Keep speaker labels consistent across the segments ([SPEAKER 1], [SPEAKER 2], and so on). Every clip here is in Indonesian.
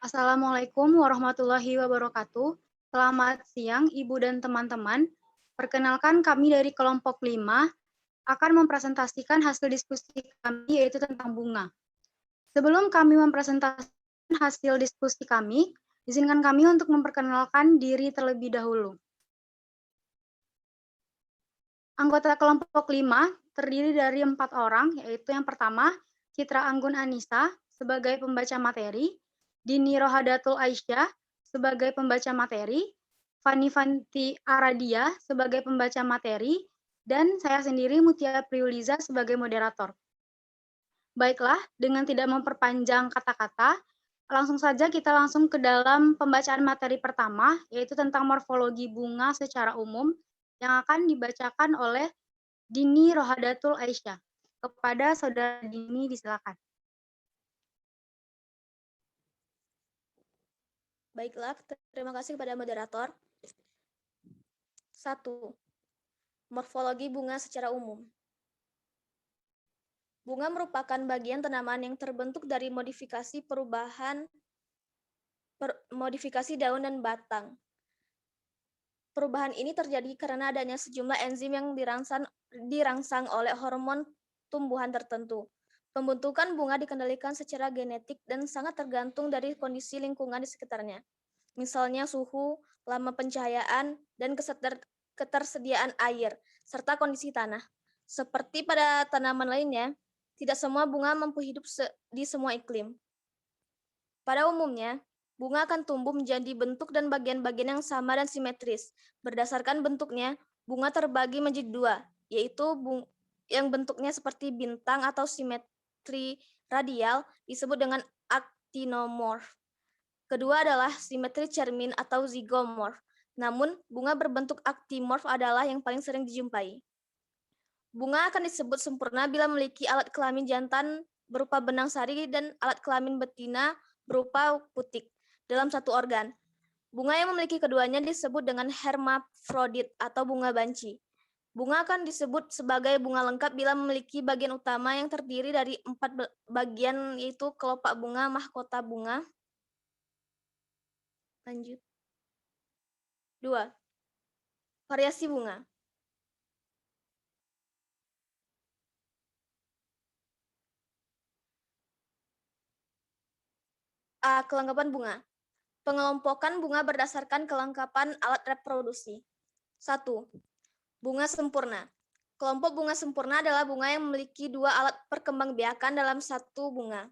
[SPEAKER 1] Assalamualaikum warahmatullahi wabarakatuh. Selamat siang, Ibu dan teman-teman. Perkenalkan kami dari kelompok 5 akan mempresentasikan hasil diskusi kami yaitu tentang bunga. Sebelum kami mempresentasikan hasil diskusi kami, izinkan kami untuk memperkenalkan diri terlebih dahulu. Anggota kelompok 5 terdiri dari 4 orang, yaitu yang pertama, Citra Anggun Anissa sebagai pembaca materi, Dini Rohadatul Aisyah sebagai pembaca materi, Fani Fanti Aradia sebagai pembaca materi, dan saya sendiri Mutia Priuliza sebagai moderator. Baiklah, dengan tidak memperpanjang kata-kata, langsung saja kita langsung ke dalam pembacaan materi pertama, yaitu tentang morfologi bunga secara umum, yang akan dibacakan oleh Dini Rohadatul Aisyah. Kepada Saudara Dini, disilakan.
[SPEAKER 2] Baiklah, terima kasih kepada moderator. 1. Morfologi bunga secara umum. Bunga merupakan bagian tanaman yang terbentuk dari modifikasi daun dan batang. Perubahan ini terjadi karena adanya sejumlah enzim yang dirangsang oleh hormon tumbuhan tertentu. Pembentukan bunga dikendalikan secara genetik dan sangat tergantung dari kondisi lingkungan di sekitarnya. Misalnya suhu, lama pencahayaan, dan ketersediaan air, serta kondisi tanah. Seperti pada tanaman lainnya, tidak semua bunga mampu hidup di semua iklim. Pada umumnya, bunga akan tumbuh menjadi bentuk dan bagian-bagian yang sama dan simetris. Berdasarkan bentuknya, bunga terbagi menjadi dua, yaitu yang bentuknya seperti bintang atau simetri radial disebut dengan actinomorph. Kedua adalah simetri cermin atau zygomorph. Namun, bunga berbentuk actimorph adalah yang paling sering dijumpai. Bunga akan disebut sempurna bila memiliki alat kelamin jantan berupa benang sari dan alat kelamin betina berupa putik dalam satu organ. Bunga yang memiliki keduanya disebut dengan hermafrodit atau bunga banci. Bunga akan disebut sebagai bunga lengkap bila memiliki bagian utama yang terdiri dari 4 bagian, yaitu kelopak bunga, mahkota bunga. Lanjut. 2. Variasi bunga. Kelengkapan bunga. Pengelompokan bunga berdasarkan kelengkapan alat reproduksi. 1. Bunga sempurna. Kelompok bunga sempurna adalah bunga yang memiliki 2 alat perkembangbiakan dalam satu bunga.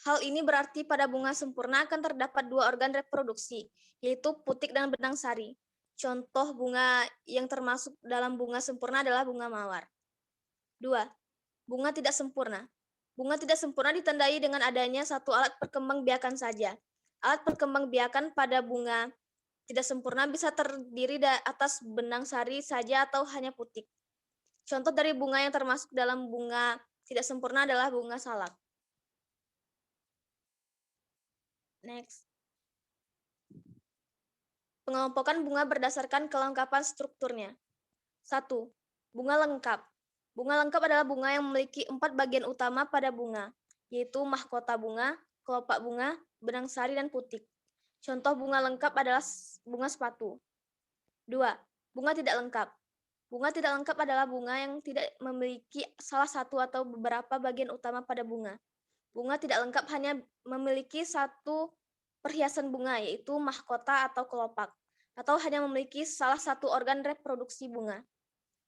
[SPEAKER 2] Hal ini berarti pada bunga sempurna akan terdapat 2 organ reproduksi, yaitu putik dan benang sari. Contoh bunga yang termasuk dalam bunga sempurna adalah bunga mawar. 2. Bunga tidak sempurna. Bunga tidak sempurna ditandai dengan adanya satu alat perkembangbiakan saja. Alat perkembangbiakan pada bunga tidak sempurna bisa terdiri atas benang sari saja atau hanya putik. Contoh dari bunga yang termasuk dalam bunga tidak sempurna adalah bunga salak. Next. Pengelompokan bunga berdasarkan kelengkapan strukturnya. 1. Bunga lengkap. Bunga lengkap adalah bunga yang memiliki 4 bagian utama pada bunga, yaitu mahkota bunga, kelopak bunga, benang sari, dan putik. Contoh bunga lengkap adalah bunga sepatu. 2. Bunga tidak lengkap. Bunga tidak lengkap adalah bunga yang tidak memiliki salah satu atau beberapa bagian utama pada bunga. Bunga tidak lengkap hanya memiliki satu perhiasan bunga, yaitu mahkota atau kelopak, atau hanya memiliki salah satu organ reproduksi bunga,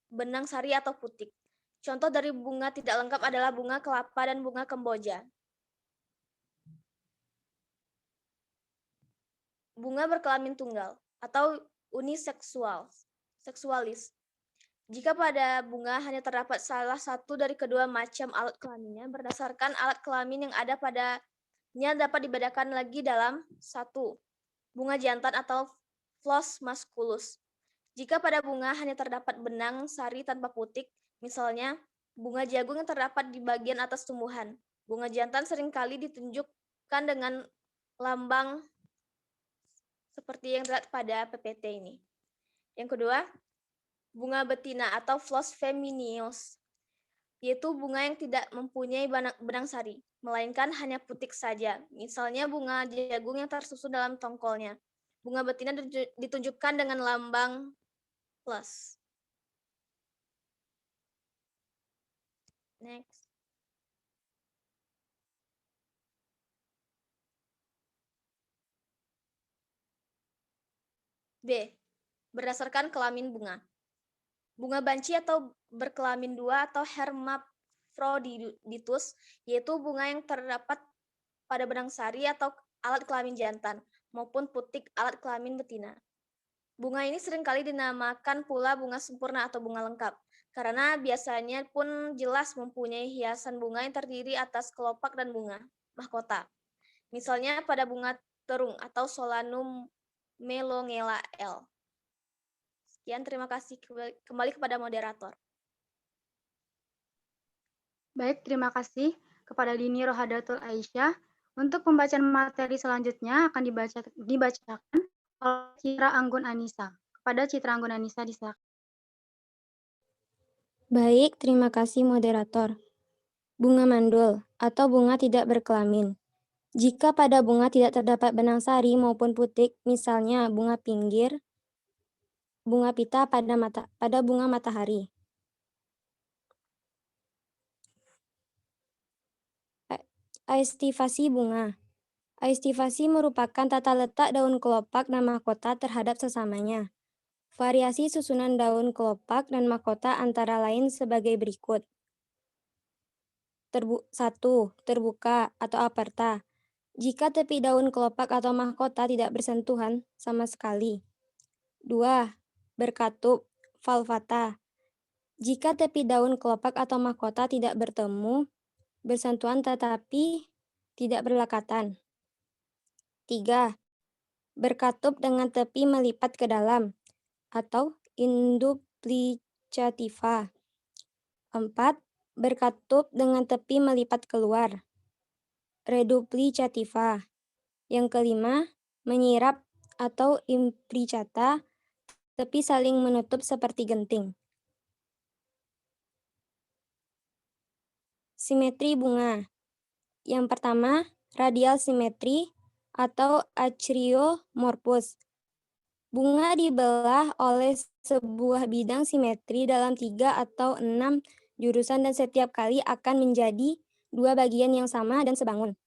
[SPEAKER 2] benang sari atau putik. Contoh dari bunga tidak lengkap adalah bunga kelapa dan bunga kemboja. Bunga berkelamin tunggal atau seksualis. Jika pada bunga hanya terdapat salah satu dari kedua macam alat kelaminnya, berdasarkan alat kelamin yang ada padanya dapat dibedakan lagi dalam 1. Bunga jantan atau Phlos masculus. Jika pada bunga hanya terdapat benang sari tanpa putik, misalnya bunga jagung yang terdapat di bagian atas tumbuhan, bunga jantan seringkali ditunjukkan dengan lambang seperti yang terlihat pada PPT ini. Yang kedua, bunga betina atau Phlos femininus. yaitu bunga yang tidak mempunyai benang sari, melainkan hanya putik saja. Misalnya bunga jagung yang tersusun dalam tongkolnya. Bunga betina ditunjukkan dengan lambang plus. Next. B. Berdasarkan kelamin bunga. Bunga banci atau berkelamin dua atau hermaphroditus, yaitu bunga yang terdapat pada benang sari atau alat kelamin jantan, maupun putik alat kelamin betina. Bunga ini seringkali dinamakan pula bunga sempurna atau bunga lengkap, karena biasanya pun jelas mempunyai hiasan bunga yang terdiri atas kelopak dan bunga mahkota. Misalnya pada bunga terung atau Solanum melongela L. Sekian, terima kasih. Kembali kepada moderator.
[SPEAKER 1] Baik, terima kasih kepada Dini Rohadatul Aisyah. Untuk pembacaan materi selanjutnya akan dibacakan oleh Citra Anggun Anissa. Kepada Citra Anggun Anissa, disilakan.
[SPEAKER 3] Baik, terima kasih moderator. Bunga mandul atau bunga tidak berkelamin. Jika pada bunga tidak terdapat benang sari maupun putik, misalnya bunga pinggir, bunga pita pada bunga matahari. Aestivasi bunga. Aestivasi merupakan tata letak daun kelopak dan mahkota terhadap sesamanya. Variasi susunan daun kelopak dan mahkota antara lain sebagai berikut. 1. Terbuka atau aperta. Jika tepi daun kelopak atau mahkota tidak bersentuhan sama sekali. 2. Berkatup, valvata. Jika tepi daun kelopak atau mahkota tidak bersentuhan tetapi tidak berlekatan. 3. Berkatup dengan tepi melipat ke dalam atau induplicativa. 4. Berkatup dengan tepi melipat keluar. Reduplicativa. Yang kelima, menyirap atau implicata, tepi saling menutup seperti genting. Simetri bunga. Yang pertama, radial simetri atau achriomorphous. Bunga dibelah oleh sebuah bidang simetri dalam 3 atau 6 jurusan dan setiap kali akan menjadi 2 bagian yang sama dan sebangun.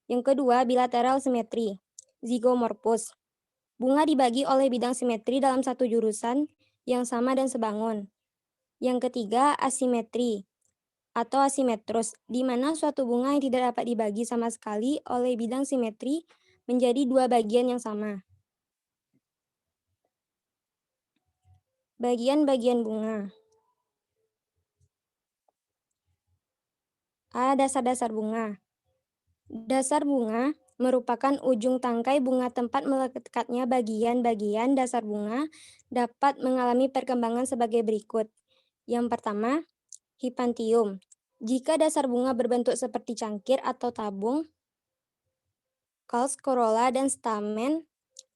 [SPEAKER 3] Yang kedua, bilateral simetri, zygomorphous. Bunga dibagi oleh bidang simetri dalam satu jurusan yang sama dan sebangun. Yang ketiga, asimetri atau asimetrus, di mana suatu bunga yang tidak dapat dibagi sama sekali oleh bidang simetri menjadi 2 bagian yang sama. Bagian-bagian bunga. A. Dasar-dasar bunga. Dasar bunga merupakan ujung tangkai bunga. Tempat melekatnya bagian-bagian dasar bunga dapat mengalami perkembangan sebagai berikut. Yang pertama, hipantium. Jika dasar bunga berbentuk seperti cangkir atau tabung, calx, corolla, dan stamen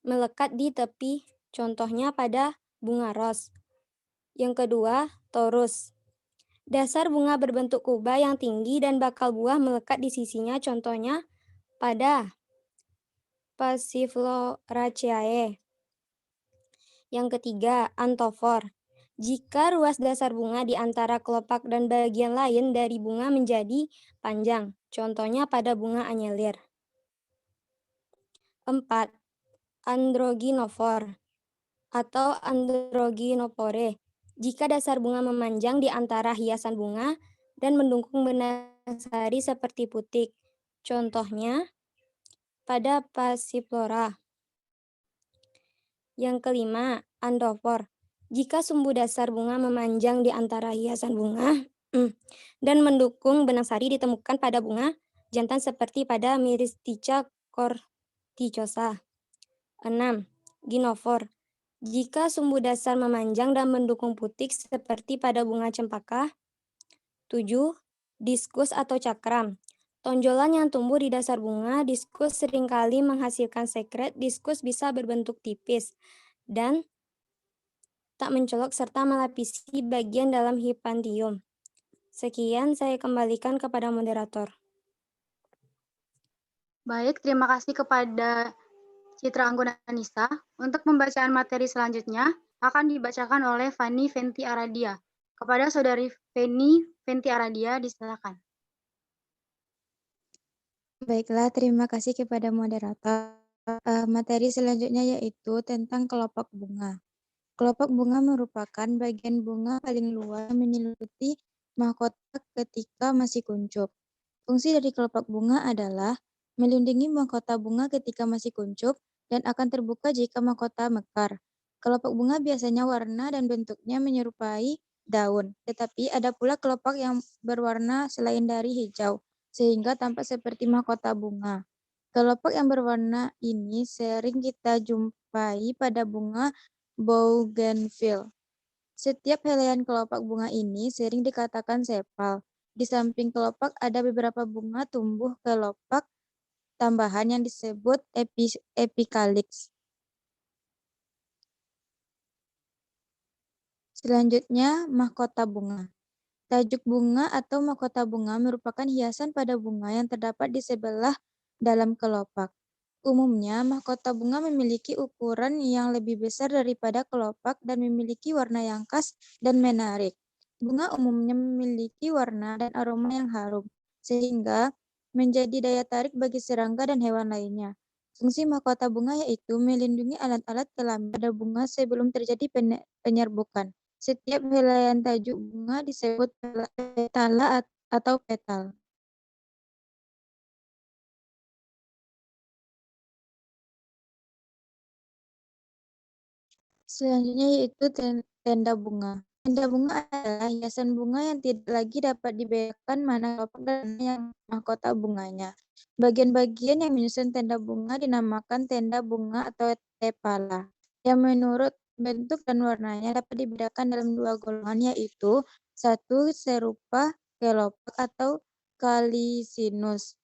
[SPEAKER 3] melekat di tepi, contohnya pada bunga ros. Yang kedua, torus. Dasar bunga berbentuk kubah yang tinggi dan bakal buah melekat di sisinya, contohnya pada Passifloraceae. Yang ketiga, antofor. Jika ruas dasar bunga di antara kelopak dan bagian lain dari bunga menjadi panjang, contohnya pada bunga anyelir. 4. Androgynophour atau androgynophorae. Jika dasar bunga memanjang di antara hiasan bunga dan mendukung benang sari seperti putik, contohnya pada Passiflora. Yang kelima, andophor. Jika sumbu dasar bunga memanjang di antara hiasan bunga dan mendukung benang sari ditemukan pada bunga jantan seperti pada Myristica corticosa. 6. Ginophor. Jika sumbu dasar memanjang dan mendukung putik seperti pada bunga cempaka. 7. Diskus atau cakram. Tonjolan yang tumbuh di dasar bunga diskus seringkali menghasilkan sekret. Diskus bisa berbentuk tipis dan tak mencolok serta melapisi bagian dalam hipantium. Sekian, saya kembalikan kepada moderator.
[SPEAKER 1] Baik, terima kasih kepada Citra Anggun Anissa. Untuk pembacaan materi selanjutnya akan dibacakan oleh Fani Fenti Aradia. Kepada Saudari Feni Fenti Aradia, disilakan.
[SPEAKER 4] Baiklah, terima kasih kepada moderator. Materi selanjutnya yaitu tentang kelopak bunga. Kelopak bunga merupakan bagian bunga paling luas yang menyelimuti mahkota ketika masih kuncup. Fungsi dari kelopak bunga adalah melindungi mahkota bunga ketika masih kuncup dan akan terbuka jika mahkota mekar. Kelopak bunga biasanya warna dan bentuknya menyerupai daun, tetapi ada pula kelopak yang berwarna selain dari hijau, sehingga tampak seperti mahkota bunga. Kelopak yang berwarna ini sering kita jumpai pada bunga bougainville. Setiap helaian kelopak bunga ini sering dikatakan sepal. Di samping kelopak ada beberapa bunga tumbuh kelopak tambahan yang disebut epikaliks. Selanjutnya, mahkota bunga. Tajuk bunga atau mahkota bunga merupakan hiasan pada bunga yang terdapat di sebelah dalam kelopak. Umumnya, mahkota bunga memiliki ukuran yang lebih besar daripada kelopak dan memiliki warna yang khas dan menarik. Bunga umumnya memiliki warna dan aroma yang harum, sehingga menjadi daya tarik bagi serangga dan hewan lainnya. Fungsi mahkota bunga yaitu melindungi alat-alat kelamin pada bunga sebelum terjadi penyerbukan. Setiap helaian tajuk bunga disebut petala atau petal. Selanjutnya yaitu tenda bunga. Tenda bunga adalah hiasan bunga yang tidak lagi dapat dibedakan mana kelopak dan mana yang mahkota bunganya. Bagian-bagian yang menyusun tenda bunga dinamakan tenda bunga atau tepala, yang menurut bentuk dan warnanya dapat dibedakan dalam dua golongan, yaitu satu serupa kelopak atau kalisinus.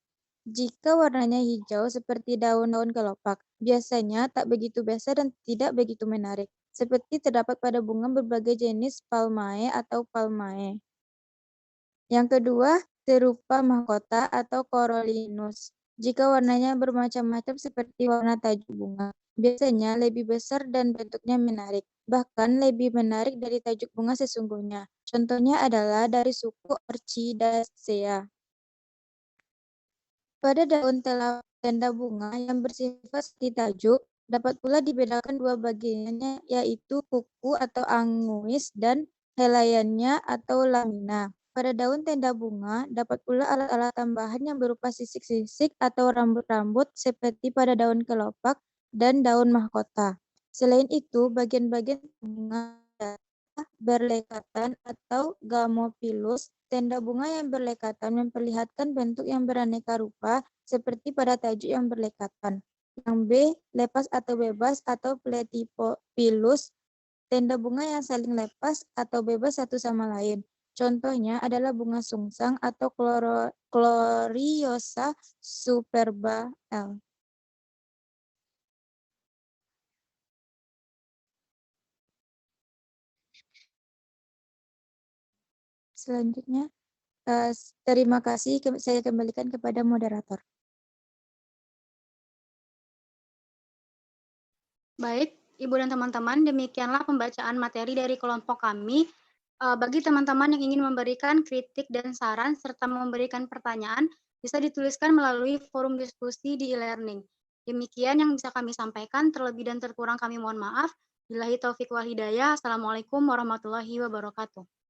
[SPEAKER 4] Jika warnanya hijau seperti daun-daun kelopak, biasanya tak begitu basah dan tidak begitu menarik, seperti terdapat pada bunga berbagai jenis palmae atau palmae. Yang kedua, serupa mahkota atau corolinus. Jika warnanya bermacam-macam seperti warna tajuk bunga, biasanya lebih besar dan bentuknya menarik, bahkan lebih menarik dari tajuk bunga sesungguhnya. Contohnya adalah dari suku Orchidaceae. Pada daun tenda bunga yang bersifat seperti tajuk, dapat pula dibedakan dua bagiannya, yaitu kuku atau anguis dan helaiannya atau lamina. Pada daun tenda bunga, dapat pula alat-alat tambahan yang berupa sisik-sisik atau rambut-rambut seperti pada daun kelopak dan daun mahkota. Selain itu, bagian-bagian bunga berlekatan atau gamopilus. Tenda bunga yang berlekatan memperlihatkan bentuk yang beraneka rupa seperti pada tajuk yang berlekatan. Yang B, lepas atau bebas atau platypilus, tenda bunga yang saling lepas atau bebas satu sama lain. Contohnya adalah bunga sungsang atau Gloriosa superba L. Selanjutnya, terima kasih, saya kembalikan kepada moderator.
[SPEAKER 1] Baik, Ibu dan teman-teman, demikianlah pembacaan materi dari kelompok kami. Bagi teman-teman yang ingin memberikan kritik dan saran serta memberikan pertanyaan, bisa dituliskan melalui forum diskusi di e-learning. Demikian yang bisa kami sampaikan, terlebih dan terkurang kami mohon maaf. Billahi taufiq wal hidayah. Assalamualaikum warahmatullahi wabarakatuh.